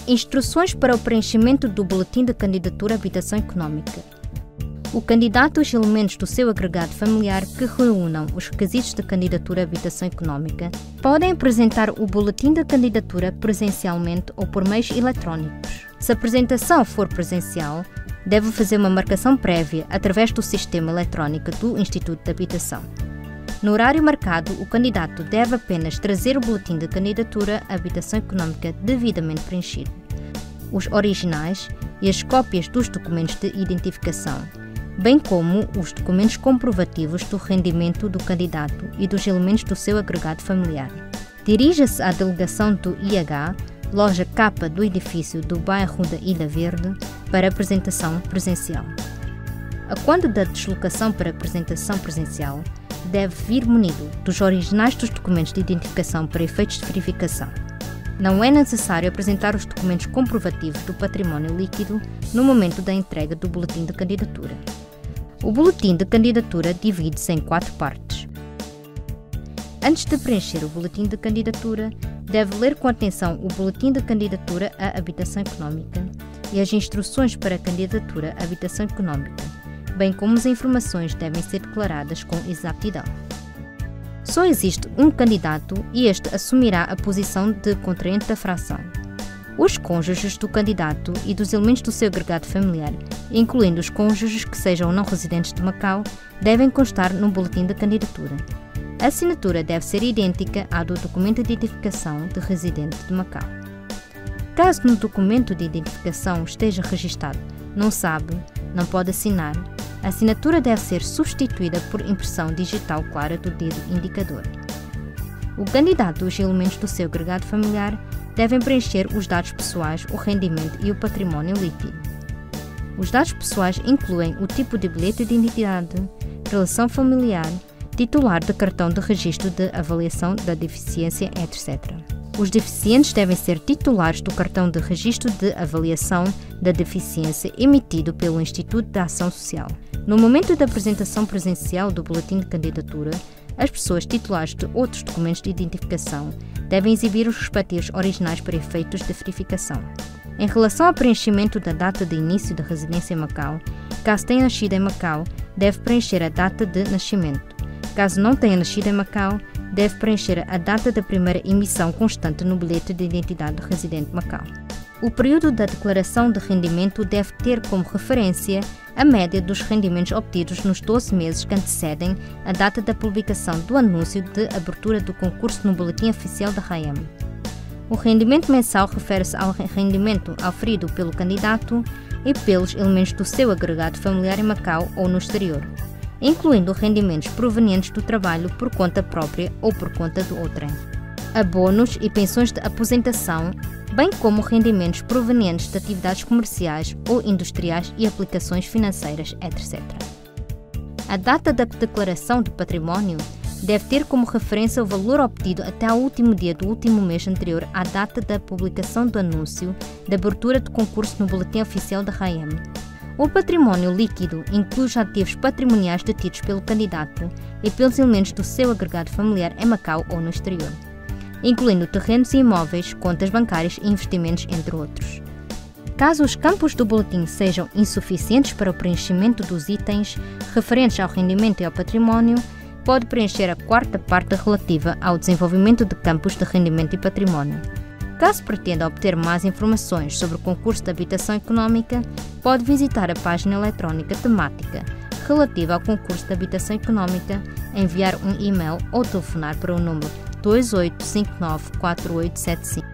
Instruções para o preenchimento do Boletim de Candidatura à Habitação Económica. O candidato e os elementos do seu agregado familiar que reúnam os requisitos de candidatura à habitação económica podem apresentar o boletim de candidatura presencialmente ou por meios eletrónicos. Se a apresentação for presencial, deve fazer uma marcação prévia através do sistema eletrónico do Instituto de Habitação. No horário marcado, o candidato deve apenas trazer o boletim de candidatura à habitação económica devidamente preenchido, os originais e as cópias dos documentos de identificação, bem como os documentos comprovativos do rendimento do candidato e dos elementos do seu agregado familiar. Dirija-se à delegação do IH, loja K do edifício do bairro da Ilha Verde, para apresentação presencial. A quando da deslocação para apresentação presencial, deve vir munido dos originais dos documentos de identificação para efeitos de verificação. Não é necessário apresentar os documentos comprovativos do património líquido no momento da entrega do boletim de candidatura. O boletim de candidatura divide-se em 4 partes. Antes de preencher o boletim de candidatura, deve ler com atenção o boletim de candidatura à habitação económica e as instruções para a candidatura à habitação económica, bem como as informações devem ser declaradas com exatidão. Só existe um candidato e este assumirá a posição de contraente da fração. Os cônjuges do candidato e dos elementos do seu agregado familiar, incluindo os cônjuges que sejam não residentes de Macau, devem constar no boletim de candidatura. A assinatura deve ser idêntica à do documento de identificação de residente de Macau. Caso no documento de identificação esteja registado "não sabe", não pode assinar, a assinatura deve ser substituída por impressão digital clara do dedo indicador. O candidato e os elementos do seu agregado familiar devem preencher os dados pessoais, o rendimento e o património líquido. Os dados pessoais incluem o tipo de bilhete de identidade, relação familiar, titular de cartão de registro de avaliação da deficiência, etc. Os deficientes devem ser titulares do cartão de registro de avaliação da deficiência emitido pelo Instituto de Ação Social. No momento da apresentação presencial do boletim de candidatura, as pessoas titulares de outros documentos de identificação devem exibir os respectivos originais para efeitos de verificação. Em relação ao preenchimento da data de início da residência em Macau, caso tenha nascido em Macau, deve preencher a data de nascimento. Caso não tenha nascido em Macau, deve preencher a data da primeira emissão constante no bilhete de identidade do residente de Macau. O período da declaração de rendimento deve ter como referência a média dos rendimentos obtidos nos 12 meses que antecedem a data da publicação do anúncio de abertura do concurso no Boletim Oficial da RAEM. O rendimento mensal refere-se ao rendimento auferido pelo candidato e pelos elementos do seu agregado familiar em Macau ou no exterior, incluindo rendimentos provenientes do trabalho por conta própria ou por conta de outrem, abonos e pensões de aposentação, bem como rendimentos provenientes de atividades comerciais ou industriais e aplicações financeiras, etc. A data da declaração de património deve ter como referência o valor obtido até ao último dia do último mês anterior à data da publicação do anúncio da abertura do concurso no Boletim Oficial da RAEM. O património líquido inclui os ativos patrimoniais detidos pelo candidato e pelos elementos do seu agregado familiar em Macau ou no exterior, incluindo terrenos e imóveis, contas bancárias e investimentos, entre outros. Caso os campos do boletim sejam insuficientes para o preenchimento dos itens referentes ao rendimento e ao património, pode preencher a 4ª parte relativa ao desenvolvimento de campos de rendimento e património. Caso pretenda obter mais informações sobre o concurso de habitação económica, pode visitar a página eletrónica temática relativa ao concurso de habitação económica, enviar um e-mail ou telefonar para o número 28594875.